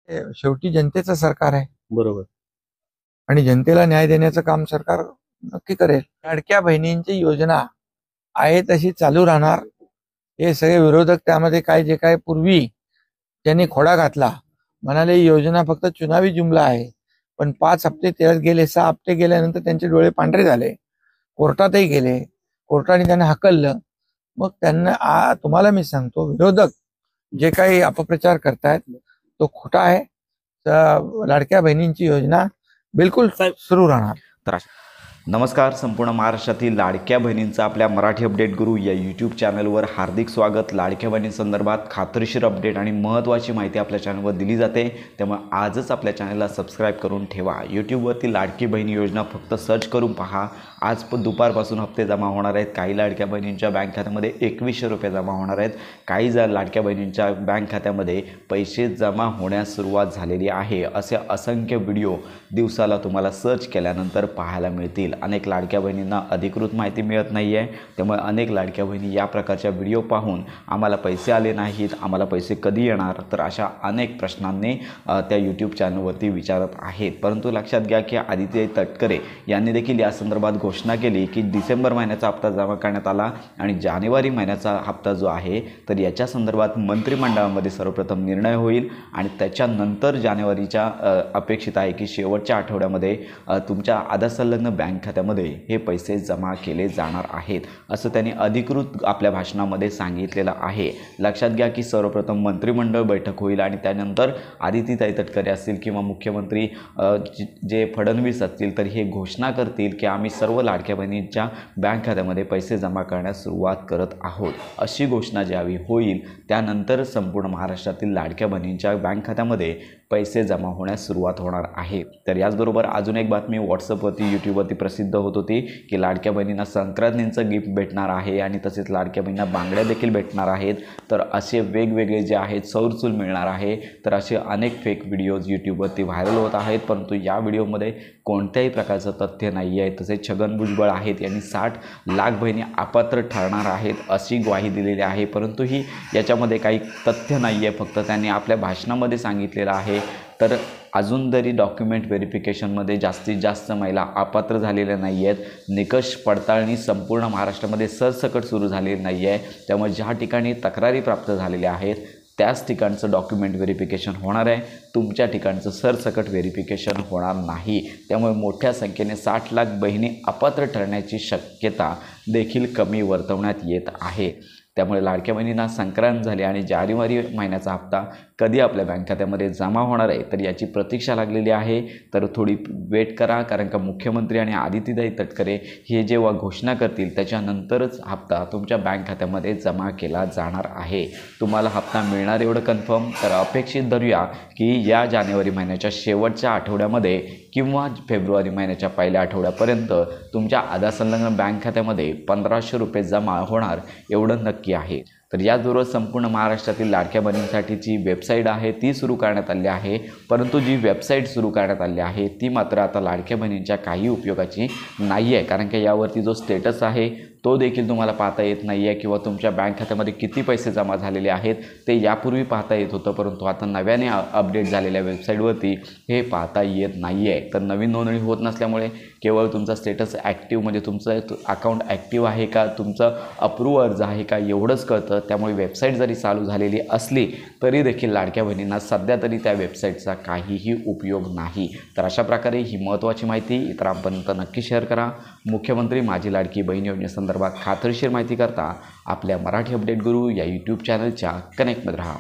शेवटी जनतेचं सरकार आहे बरोबर. आणि जनतेला न्याय देण्याचं काम सरकार नक्की करेल. लाडक्या बहिणींची योजना आहे तशी चालू राहणार. हे सगळे विरोधक त्यामध्ये जे काय पूर्वी त्यांनी खोडा घातला, म्हणाले ही योजना फक्त चुनावी जुमला आहे. पण 5 हप्ते त्यात गेले, 6 हप्ते गेल्यानंतर त्यांचे डोळे पांढरे झाले, कोर्टातही गेले, कोर्टाने त्यांना हकललं. मग त्यांना तुम्हाला मी सांगतो, विरोधक जे काही अपप्रचार करतायत तो खोटा आहे. लाडक्या बहिणींची योजना बिलकुल सुरू राहणार. तर नमस्कार, संपूर्ण महाराष्ट्रातील लाडक्या बहिणींचा आपल्या मराठी अपडेट गुरु या यूट्यूब चॅनलवर हार्दिक स्वागत. लाडक्या बहिणींसंदर्भात खात्रीशीर अपडेट आणि महत्त्वाची माहिती आपल्या चॅनलवर दिली जाते, त्यामुळे आजच आपल्या चॅनलला सबस्क्राईब करून ठेवा. यूट्यूबवरती लाडकी बहिणी योजना फक्त सर्च करून पहा. आज दुपारपासून हप्ते जमा होणार आहेत. काही लाडक्या बहिणींच्या बँक खात्यामध्ये 2100 रुपये जमा होणार आहेत. काही लाडक्या बहिणींच्या बँक खात्यामध्ये पैसे जमा होण्यास सुरुवात झालेली आहे. असे असंख्य व्हिडिओ दिवसाला तुम्हाला सर्च केल्यानंतर पाहायला मिळतील. अनेक लाडक्या बहिणींना अधिकृत माहिती मिळत नाही आहे, त्यामुळे अनेक लाडक्या बहिणी या प्रकारच्या व्हिडिओ पाहून आम्हाला पैसे आले नाहीत, आम्हाला पैसे कधी येणार, तर अशा अनेक प्रश्नांनी त्या यूट्यूब चॅनलवरती विचारत आहेत. परंतु लक्षात घ्या की आदित्य तटकरे यांनी देखील या संदर्भात घोषणा केली की डिसेंबर महिन्याचा हप्ता जमा करण्यात आला आणि जानेवारी महिन्याचा हप्ता जो आहे तर याच्या संदर्भात मंत्रिमंडळामध्ये सर्वप्रथम निर्णय होईल आणि त्याच्यानंतर जानेवारीच्या अपेक्षित आहे की शेवटच्या आठवड्यामध्ये तुमच्या आधार संलग्न बँक खात्यामध्ये हे पैसे जमा केले जाणार आहेत, असं त्यांनी अधिकृत आपल्या भाषणामध्ये सांगितलेलं आहे. लक्षात घ्या की सर्वप्रथम मंत्रिमंडळ बैठक होईल आणि त्यानंतर आदित्यताई तटकरे असतील किंवा मुख्यमंत्री जे फडणवीस असतील तर हे घोषणा करतील की आम्ही सर्व लाडक्या बहिणींच्या बँक खात्यामध्ये पैसे जमा करण्यास सुरुवात करत आहोत. अशी घोषणा ज्यावेळी होईल त्यानंतर संपूर्ण महाराष्ट्रातील लाडक्या बहिणींच्या बँक खात्यामध्ये पैसे जमा होण्यास सुरुवात होणार आहे. तर याचबरोबर अजून एक बातमी व्हॉट्सअपवरती यूट्यूबवरती प्रसिद्ध होत होती की लाडक्या बहिणींना संक्रांतीचं गिफ्ट भेटणार आहे आणि तसेच लाडक्या बहिणींना बांगड्या देखील भेटणार आहेत. तर असे वेगवेगळे जे आहेत सौरचूल मिळणार आहे. तर असे अनेक फेक व्हिडिओज यूट्यूबवरती व्हायरल होत आहेत, परंतु या व्हिडिओमध्ये कोणत्याही प्रकारचं तथ्य नाही आहे. तसेच छगन भुजबळ आहेत यांनी 60 लाख बहिणी अपात्र ठरणार आहेत अशी ग्वाही दिलेली आहे, परंतु ही याच्यामध्ये काही तथ्य नाही आहे, फक्त त्यांनी आपल्या भाषणामध्ये सांगितलेलं आहे. तर अजून तरी डॉक्युमेंट व्हेरिफिकेशनमध्ये जास्तीत जास्त महिला अपात्र झालेल्या नाही आहेत. निकष पडताळणी संपूर्ण महाराष्ट्रामध्ये सरसकट सुरू झालेली नाही आहे, त्यामुळे ज्या ठिकाणी तक्रारी प्राप्त झालेल्या आहेत त्याच ठिकाणचं डॉक्युमेंट व्हेरिफिकेशन होणार आहे. तुमच्या ठिकाणचं सरसकट व्हेरिफिकेशन होणार नाही. त्यामुळे मोठ्या संख्येने 60 लाख बहिणी अपात्र ठरण्याची शक्यता देखील कमी वर्तवण्यात येत आहे. त्यामुळे लाडक्या बहिणींना संक्रांत झाली आणि जानेवारी महिन्याचा हप्ता कधी आपल्या बँक खात्यामध्ये जमा होणार आहे तर याची प्रतीक्षा लागलेली आहे. तर थोडी वेट करा, कारण का मुख्यमंत्री आणि आदित्यताई तटकरे हे जेव्हा घोषणा करतील त्याच्यानंतरच हप्ता तुमच्या बँक खात्यामध्ये जमा केला जाणार आहे. तुम्हाला हप्ता मिळणार एवढं कन्फर्म. तर अपेक्षित धरूया की या जानेवारी महिन्याच्या शेवटच्या आठवड्यामध्ये किंवा फेब्रुवारी महिन्याच्या पहिल्या आठवड्यापर्यंत तुमच्या आधार संलग्न बँक खात्यामध्ये 1500 रुपये जमा होणार एवढं नक्की आहे. तर याचबरोबर संपूर्ण महाराष्ट्रातील लाडक्या बहिणींसाठीची वेबसाईट आहे ती सुरू करण्यात आली आहे, परंतु जी वेबसाईट सुरू करण्यात आली आहे ती मात्र आता लाडक्या बहिणींच्या काही उपयोगाची नाही आहे, कारण की यावरती जो स्टेटस आहे तो देखील तुम्हाला पाहता येत नाही आहे किंवा तुमच्या बँक खात्यामध्ये किती पैसे जमा झालेले आहेत ते यापूर्वी पाहता येत होतं, परंतु आता नव्याने अपडेट झालेल्या वेबसाईटवरती हे पाहता येत नाही आहे. तर नवीन नोंदणी होत नसल्यामुळे केवळ तुमचा स्टेटस ॲक्टिव्ह म्हणजे तुमचं अकाउंट ॲक्टिव्ह आहे का, तुमचं अप्रूव्ह अर्ज आहे का एवढंच कळतं. त्यामुळे वेबसाईट जरी चालू झालेली असली तरी देखील लाडक्या बहिणींना सध्या तरी त्या वेबसाईटचा काहीही उपयोग नाही. तर अशा प्रकारे ही महत्त्वाची माहिती इतरांपर्यंत नक्की शेअर करा. मुख्यमंत्री माझी लाडकी बहीण योजनेसंदर्भात खात्रीशीर माहिती करता आपल्या मराठी अपडेट गुरु या यूट्यूब चॅनलच्या कनेक्टमध्ये राहा.